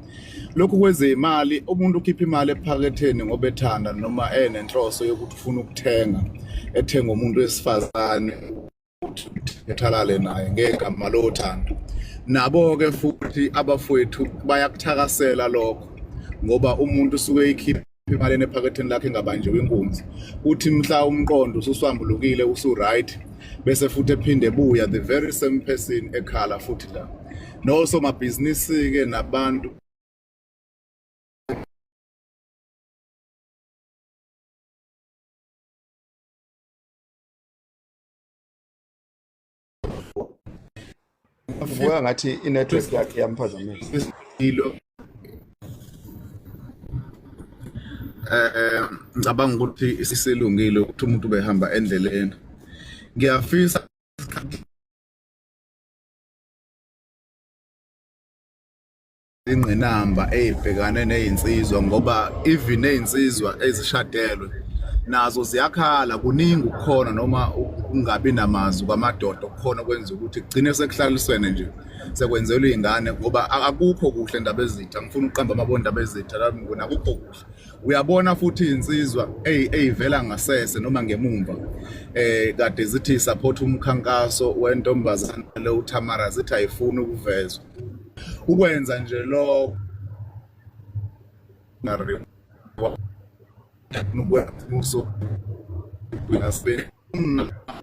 lokhu kwezimali umuntu ukhipha imali ephaketheni ngoba ethanda noma enenhloso yokuthi ufuna ukuthenga ethenga umuntu wesifazane ethalale naye ngegama lothando nabo ke futhi abafowethu bayakuthakasela lokho ngoba umuntu usuke ikhipha imali ephaketheni lakhe ngabanjwe inkunzi uthi mhla umqondo ususwambulukile usu-right bese futhi ephinde ebuya the very same person ekhala futhi la nosomabhizinisi-ke nabantu Vuka ngathi i-network yakhe yamphazamisa. Ngicabanga ukuthi isiselungile ukuthi umuntu behamba endleleni. Ngiyafisa ingqinamba ezibhekane nezinsizwa ngoba even ezinsizwa ezishadelwe nazo ziyakhala kuningi ukukhona noma ungabi namazwi kwamadoda ukukhona kwenza ukuthi kugcine sekuhlaliswene nje sekwenzelwa iy'ngane ngoba akukho kuhle ndaba ezitha. Ngifuna ukuqamba amabona ndaba ezitha la ngibona akukho kuhle. Uyabona futhi iy'nsizwa ey'vela ngasese noma ngemumva kade zithi support umkhankaso wentombazane le uThamara zithi ayifuni ukuvezwa. Ukwenza nje lo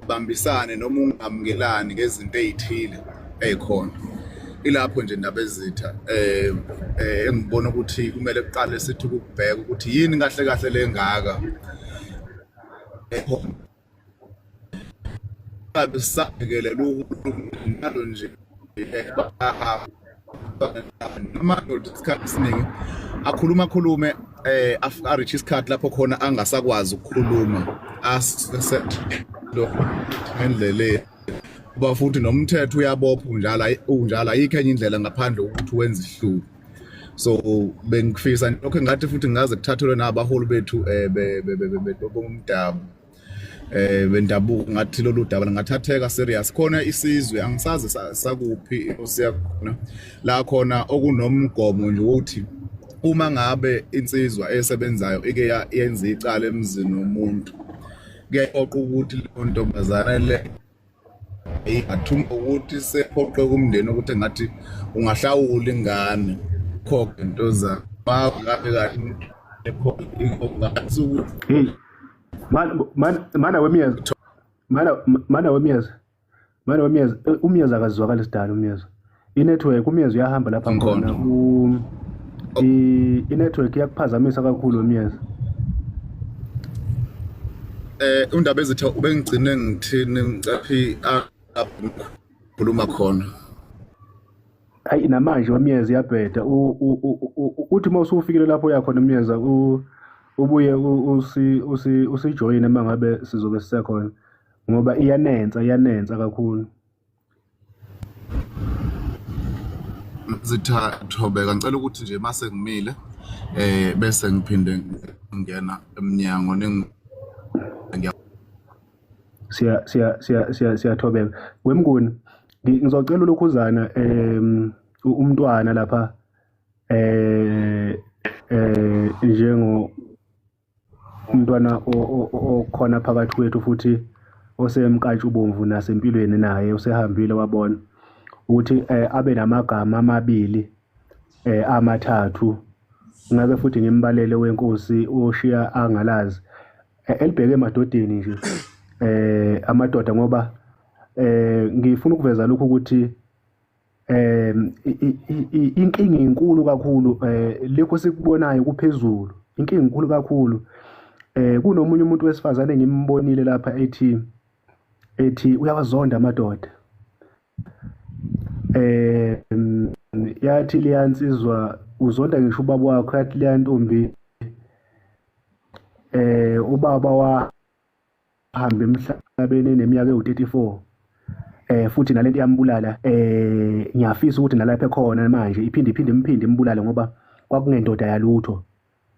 bambisane noma ungamukelani ngezinto ey'thile ey'khona. Ilapho nje ndaba ezitha engibona ukuthi kumele kuqale sithi ukubheka ukuthi yini kahle kahle lengaka abisabhekele nalo nje noma isikhathi esiningi akhulume a-reach isikhathi lapho khona angasakwazi ukukhuluma ngendlela kuba futhi nomthetho uyabopha unjalo ayikho enye indlela ngaphandle ukuthi wenze ihlulu. So bengifisa lokho ngathi futhi ngaze kuthathelwe nabaholi bethu bomdabu bendabuko ngathi lolu daba ngathatheka serious. Khona isizwe angisazi sakuphi osiyakhona la khona okunomgomo nje ukuthi uma ngabe insizwa esebenzayo ike yenza icala emzini womuntu kuyaxoxa ukuthi le ntombazana le athuma ukuthi sephoqe kumndeni ukuthi ngathi ungahlawula ingane khokhe into za ngabe kahle hey mana wemiyezi umyezi akazizwakala isidala umyezi. I-network umyezi uyahamba lapha khona i-network iyakuphazamisa kakhulu umyezi. Undaba ezitha ubengigcine ngithini mcaphi khuluma khona. Hayi namanje umyezi yabheda uthi mawusufikile lapho uyakhona umyezi ubuye usijoyine mangabe sizobe sisekhona ngoba iyanensa kakhulu. Zitha Thobeka ngicela ukuthi nje mase ngimile bese ngiphinde ngena eminyango siyathobeka Wemnguni. Ngizocela ulokhuzana umntwana lapha njengo umntwana okhona phakathi kwethu futhi osemkatshu ubomvu nasempilweni naye usehambile wabona ukuthi abe namagama amabili amathathu. Ngabe futhi ngimbalele wenkosi oshiya angalazi elibheke emadodeni nje amadoda ngoba ngifuna ukuveza lokho ukuthi inkinga inkulu kakhulu lekho sikubonayo kuphezulu. Inkinga inkulu kakhulu. Kunomunye umuntu wesifazane engimbonile lapha ethi uyawazonda amadoda. Yathi liyansizwa uzonda ngisho ubaba wakho, yathi liyantombi ubaba wahamba emhlabeni eneminyaka ewu-34 futhi nalento yambulala ngiyafisa ukuthi nalapha ekhona manje iphinde imbulale ngoba kwakungendoda yalutho.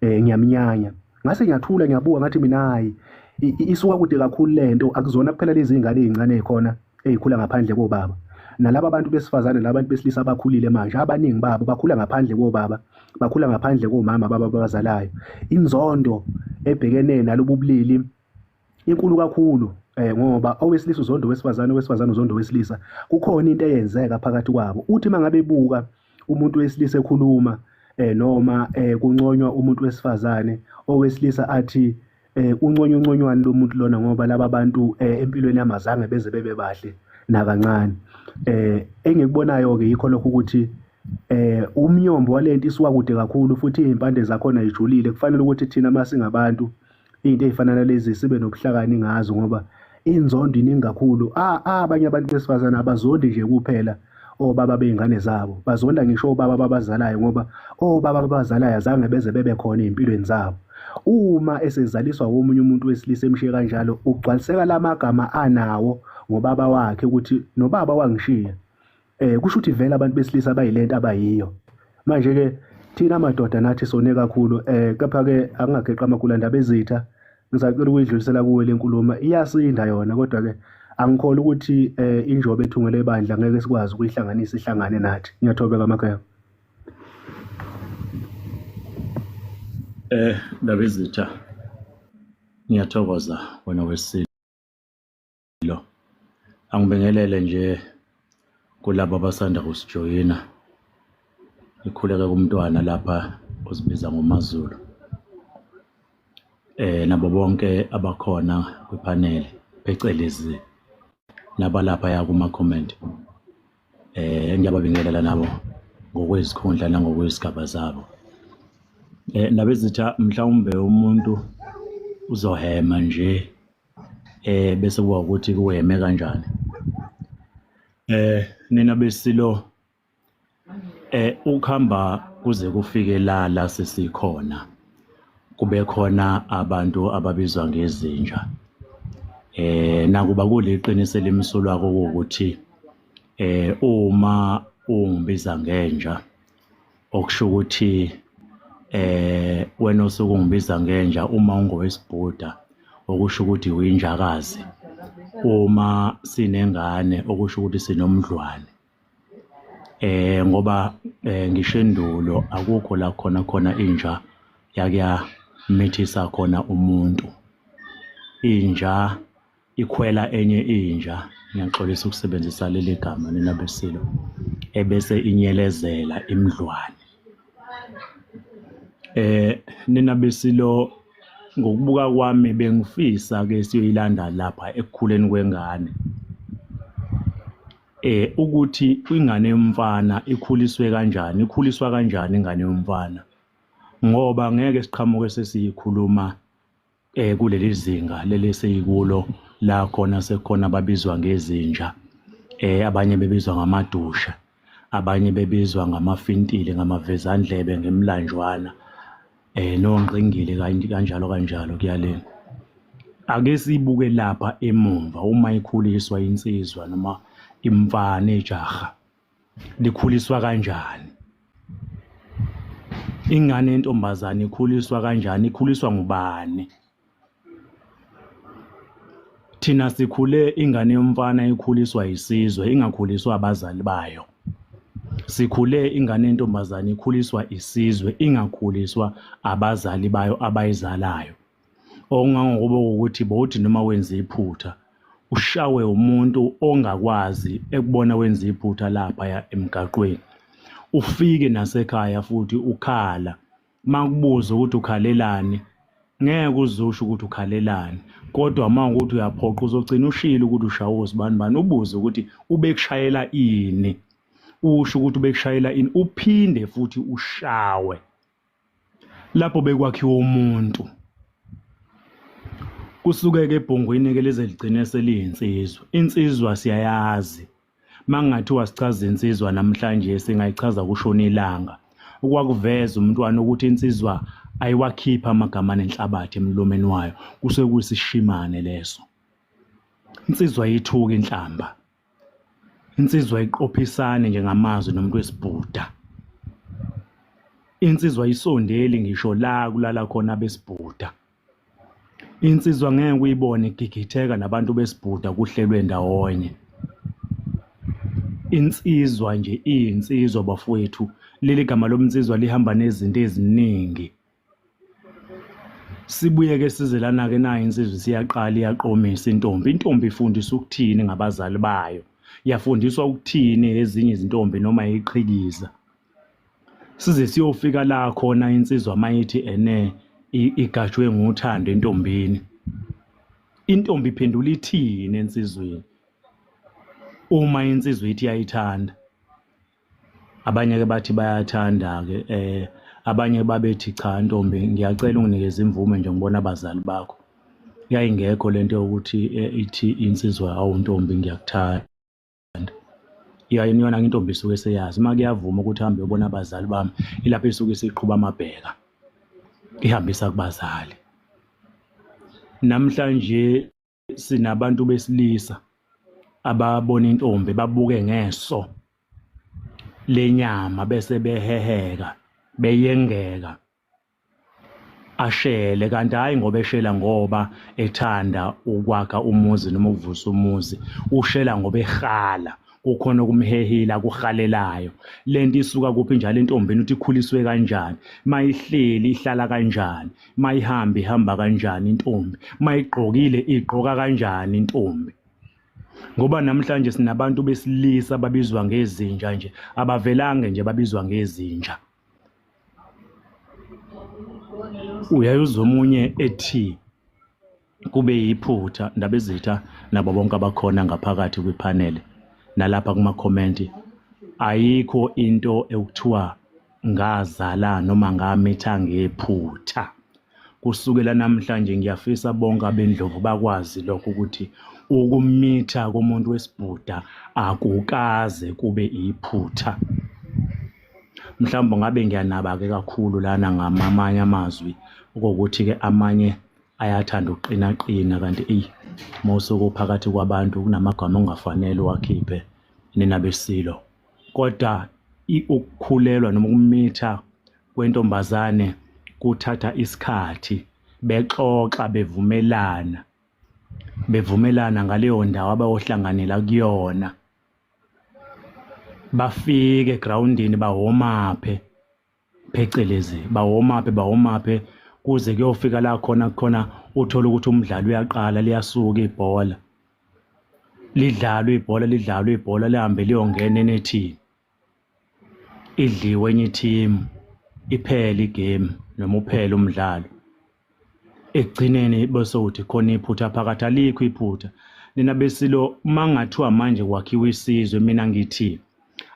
Ngiyamnyanya ngase ngiyathula ngiyabuka ngathi mina hayi isuka kude kakhulu lento akuzona kuphela lezi ingane ezincane ezikhona ezikhula ngaphandle kobaba. Nalabo abantu besifazane labantu besilisa abakhulile manje abaningi babo bakhula ngaphandle kobaba, bakhula ngaphandle komama baba abazalayo. Inzondo ebhekene nalobu bulili inkulu kakhulu ngoba owesilisa uzondo wesifazane, owesifazane uzondo wesilisa. Kukhona into eyenzeka phakathi kwabo. Uthi mangabe buka umuntu wesilisa ekhuluma noma kunconywa umuntu wesifazane, owesilisa athi unconywane lo muntu lona ngoba laba bantu empilweni yamazange beze bebe bahle nakancane. Engikubonayo ke yikho lokho ukuthi umnyombo walento isuka kude kakhulu futhi izimpande zakhona ijulile. Kufanele ukuthi thina masingabantu into ezifana nalezi sibe nobuhlakani ngazo ngoba inzondo iningi kakhulu. Abanye abantu besifazane abazondi nje kuphela obaba beingane zabo, bazonda ngisho obaba abazalayo ngoba obaba abazalayo azange beze bebe khona empilweni zabo. Uma esezaliswa womunye umuntu wesilisa emshiye kanjalo ugcwaliseka lamagama anawo ngobaba wakhe ukuthi nobaba wangishiya. Kusho ukuthi vele abantu besilisa bayilento abayiyo. Manje ke thina amadoda nathi sone kakhulu kepha ke angageqa amakhulu ndaba ezitha. Ngisacela ukuyidlulisela kuwe lenkulumo iyasinda yona kodwa ke angikholwa ukuthi injobe ethungele bandla ngeke sikwazi ukuyihlanganisa ihlangane nathi. Ngiyathobeka Makhaya. Ndabezitha, ngiyathokoza wena wesilo. Angibingelele nje kulabo abasanda kusijoyina. Ikhuleke kumntwana lapha ozibiza ngoMaZulu. Nabo bonke abakhona kwipanel phecelezi nabalapha ya kuma comment. Ngiyababingelela nabo ngokwezikhundla nangokwesigaba zabo. Ndabezitha, mhlawumbe umuntu uzohema nje bese kuba ukuthi kuheme kanjani. Nina besilo ukuhamba kuze kufike la sesikhona kube khona abantu ababizwa ngezinja. Nakuba kuliqiniso lemsulwa ukuthi uma ungibiza ngenja okusho ukuthi wena osukungibiza ngenja uma ungowesibhuda okusho ukuthi uyinjakazi, uma sinengane okusho ukuthi sinomdlwane. Ngoba ngisho endulo akukho la khona inja yake yamithisa khona umuntu. Inja ikhwela enye inja, ngiyaxolisa ukusebenzisa leli gama nina besilo, ebese inyelezela imdlwane. Nina besilo, ngokubuka kwami bengifisa ke siyoyilanda lapha ekukhuleni kwengane. Ukuthi ingane yomfana ikhuliswe kanjani, ikhuliswa kanjani ingane yomfana, ngoba ngeke siqhamuke sesiyikhuluma kuleli zinga leli seyikulo la khona sekhona babizwa ngezinja, abanye bebizwa ngamadusha, abanye bebizwa ngamafintile, ngamavezandlebe, ngemlanjwana, nongqingile kanjalo kuyalena. Ake sibuke lapha emumva uma ikhuliswa insizwa noma imfana ejaha likhuliswa kanjani. Ingane yentombazane ikhuliswa kanjani, ikhuliswa ngubani? Thina sikhule ingane yomfana ikhuliswa isizwe, ingakhuliswa abazali bayo. Sikhule ingane yentombazane ikhuliswa isizwe, ingakhuliswa abazali bayo abayizalayo. Okungangokuba ukuthi bothi noma wenza iphutha ushawe umuntu ongakwazi ekubona wenza iphutha lapha emgaqweni, ufike nasekhaya futhi ukhala, makubuza ukuthi ukhalelani ngeke uzusho ukuthi ukhalelani, kodwa mawukuthi uyaphoqa uzogcina ushilo ukuthi ushawe usibani, ubuze ukuthi ubekushayela ini, usho ukuthi ubekushayela ini, uphinde futhi ushawe. Lapho bekwakhiwa umuntu. Kusuke ke ebhongweni ke leze ligcine seliyinsizwa. Insizwa siyayazi. Mangathiwa sichaza insizwa namhlanje singayichaza kushona ilanga. Okwakuveza umntwana ukuthi insizwa ayiwakhipha amagama nenhlabathi emlomeni wayo, kusuke kuyisishimane leso. Insizwa yithuka inhlamba. Insizwa iqophisane njengamazwi nomuntu wesibhuda. Insizwa isondeli ngisho la kulala khona besibhuda. Insizwa ngeke uyibone igigitheka nabantu besibhuda kuhlelwe ndawonye. Insizwa nje iyinsizwa bafowethu, leli gama lomnsizwa lihamba nezinto eziningi. Sibuye ke sizelana ke nayo insizwa siyaqala iyaqomisa intombi. Intombi ifundiswa ukuthini ngabazali bayo, yafundiswa ukuthini ezinye izintombi noma iqhikiza. Size siyofika la khona insizwa mayithi igajwe ngothando entombini. Intombi iphendula ithini ensizweni uma insizwa ithi yayithanda? Abanye ke bathi bayathanda ke, abanye babethi cha ntombi ngiyacela unginikeze imvume nje ngibona abazali bakho. Yayingekho lento yokuthi ithi insizwa awuntombi ngiyakuthanda. Yayona intombi isuke seyazi uma kuyavuma ukuthi hambe ubona abazali bami, ilapho isuke siqhubha amabheka ihambisa kubazali. Namhlanje sinabantu besilisa ababona intombi babuke ngeso lenyama bese beheheka beyengeka. ashele kanti hayi ngoba eshela ngoba ethanda ukwakha umuzi noma ukuvusa umuzi, ushela ngoba ehala kukhona okumhehila kuhalelayo. Lento isuka kuphi njalo entombini uthi ikhuliswe kanjani, mayihleli ihlala kanjani, mayihamba ihamba kanjani intombi, mayigqokile igqoka kanjani intombi. Ngoba namhlanje sinabantu besilisa babizwa ngezinja nje, abavelange nje babizwa ngezinja. Uyayuzwa omunye ethi kube yiphutha, Ndabezitha nabo bonke abakhona ngaphakathi kwiphanele nalapha kuma-comment, ayikho into ekuthiwa ngazala noma ngamitha ngephutha. Kusukela namhlanje ngiyafisa bonke abendlovu bakwazi lokho ukuthi ukumitha komuntu wesibhuda akukaze kube iphutha. Mhlawumbe ngabe ngiyanaba-ke kakhulu lana ngamanye amazwi ukuthi-ke amanye ayathanda ukuqinaqina kanti mawusuke phakathi kwabantu kunamagama ongafanele uwakhiphe nina besilo. Kodwa ukukhulelwa noma ukumitha kwentombazane kuthatha isikhathi, bexoxa bevumelana ngaleyo ndawo abayohlanganela kuyona, bafike egrawundini bahomaphe phecelezi bahomaphe kuze kuyofika la khona uthola ukuthi umdlalo uyaqala, liyasuka ibhola, lidlalwe ibhola lihambe liyongena enethini, idliwe enye ithimu, iphele igame noma uphele umdlalo. Ekugcineni bese uthi khona iphutha phakathi, alikho iphutha. Nina besilo mangathiwa manje kwakhiwa isizwe, mina ngithi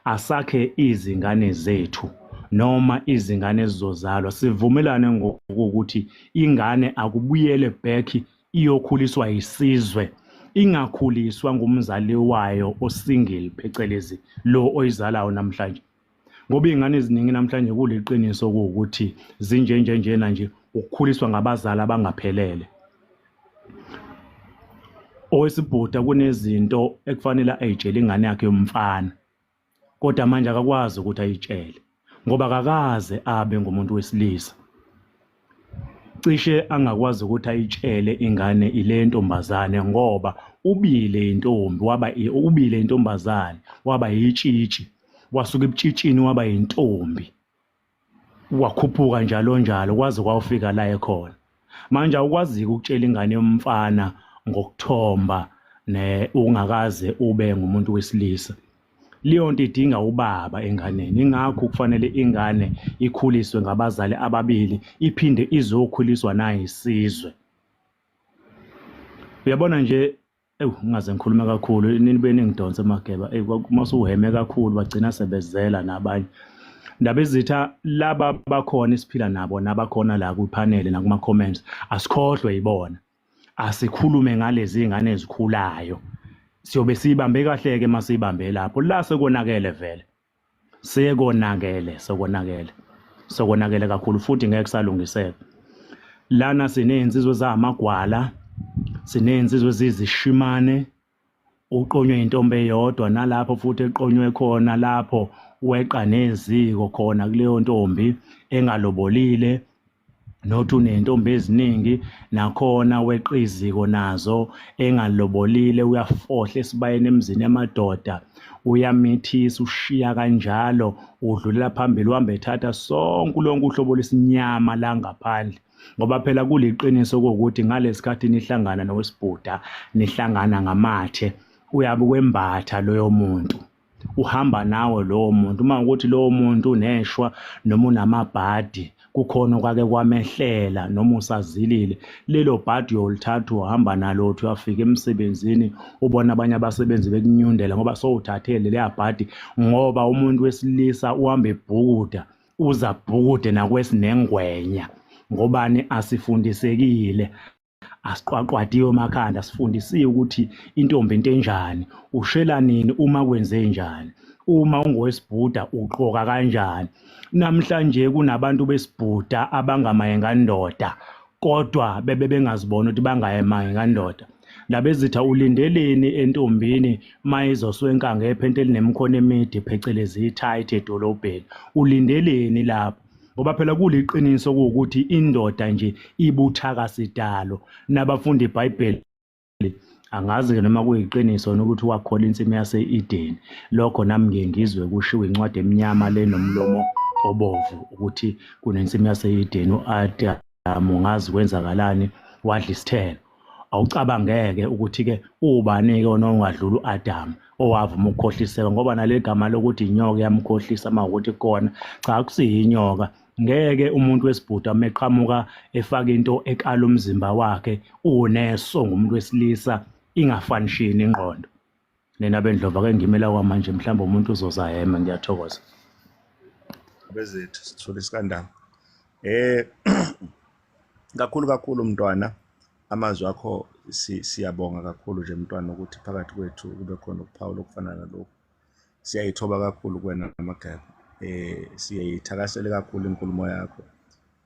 asakhe izingane zethu noma izingane ezizozalwa sivumelane ngokuthi ingane akubuyele back iyokhuliswa isizwe, ingakhuliswa ngumzali wayo osingle phecelezi lo oyizalayo namhlanje. Ngoba izingane eziningi namhlanje kuliqiniso ukuthi zinjenjena nje ukukhuliswa ngabazali abangaphelele. Owesibhuda kunezinto ekufanele ayitshele ingane yakhe yomfana, kodwa manje akakwazi ukuthi ayitshele ngoba akakaze abe ngumuntu wesilisa. Cishe angakwazi ukuthi ayitshele ingane ile ntombazane ngoba ubile intombazane waba yitshitshi, wasuka ebutshitshini waba yintombi, wakhuphuka njalo kwaze kwafika la ekhona. Manje awukwazi ukutshela ingane yomfana ngokuthomba ungakaze ube ngumuntu wesilisa. Leyo nto idinga ubaba enganeni, ingakho kufanele ingane ikhuliswe ngabazali ababili iphinde izokhuliswa nayisizwe. Uyabona nje ngingaze ngikhulume kakhulu nibe ningidonsa amageba, masuheme kakhulu bagcina sebezela nabanye. Ndabezitha laba bakhona isiphila nabo nabakhona la kwiphanele nakuma comments, asikhohlwe yibona, asikhulume ngalezi ingane ezikhulayo. Siyobe siyibambe kahle-ke masiyibambe lapho la sekonakele vele, sekonakele kakhulu futhi ngeke salungiseka. Lana siney'nsizwe zamagwala, siney'nsizwe ezizishimane, uqonywe intombi eyodwa nalapho futhi eqonywe khona lapho weqa neziko khona kuleyo ntombi engalobolile, nothi uney'ntombi eziningi nakhona weqa iziko nazo engalobolile, uyafohla esibayeni emzini yamadoda, uyamithisa, ushiya kanjalo, udlulela phambili, uhambe ethatha sonke lonke uhlobo lwesinyama la ngaphandle. Ngoba phela kuliqiniso ukuthi ngalesikhathi nihlangana nowesibhuda nihlangana ngamathe, uyabe kwembatha loyo muntu, uhamba nawe lowo muntu. Uma ukuthi lowo muntu uneshwa noma unamabhadi, kukhona okwake kwamehlela noma usazilile, lelo bhadi uyolithatha uhamba nalo, uthi uyafika emsebenzini ubona abanye abasebenzi bekunyundela ngoba sowuthathele leya bhadi, ngoba umuntu wesilisa uhamba ebhukuda, uza bhukude nakwesinengwenya. Ngobani? Asifundisekile, asiqwaqwadiwe emakhanda, asifundisiwe ukuthi intombi into enjani, ushela nini, uma kwenze njani, uma ungowesibhuda uqoka kanjani. Namhlanje kunabantu besibhuda abangamayengandoda kodwa bebe bengazibona ukuthi bangayemayengandoda. Ndabezitha ulindeleni entombini mayizoswenka ngephente elinemkhono emide phecelezi ithayithi edolobheni, ulindeleni lapho? ngoba phela kuliqiniso ukuthi indoda nje ibuthakasidalo nabafundi iBhayibheli angazi-ke noma kuyiqiniso nokuthi wakhola insimi yase-Edeni. Lokho nami ngike ngizwe kushiwo incwadi emnyama le nomlomo obovu ukuthi kunensimi yase-Edeni u-Adamu ngazi kwenzakalani wadla isithelo. Awucabangeke ukuthi-ke ubani-ke onongadlula u-Adamu owavuma ukukhohliseka ngoba nale gama lokuthi inyoka yamkhohlisa uma ukuthi kona cha akusiyinyoka. Ngeke umuntu wesibhuda meqhamuka efaka into ekala umzimba wakhe uneso ngumuntu wesilisa ingafanishini ingqondo. Nena bendlova ke ngimela kwamanje mhlawumbe umuntu uzozahema. Ngiyathokoza. Bezethu sithole isikandaba. Kakhulu mntwana, amazwi akho siyabonga kakhulu nje mntwana ukuthi phakathi kwethu kube khona ukuphawula okufana nalokho. Siyayithoba kakhulu kuwena Mageba. Siyayithakasela kakhulu inkulumo yakho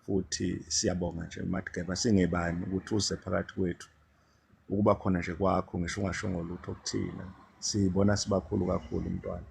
futhi siyabonga nje Mageba singebani ukuthi uze phakathi kwethu. Ukuba khona nje kwakho ngisho ungashongo lutho okuthina. Sibona sibakhulu kakhulu mntwana.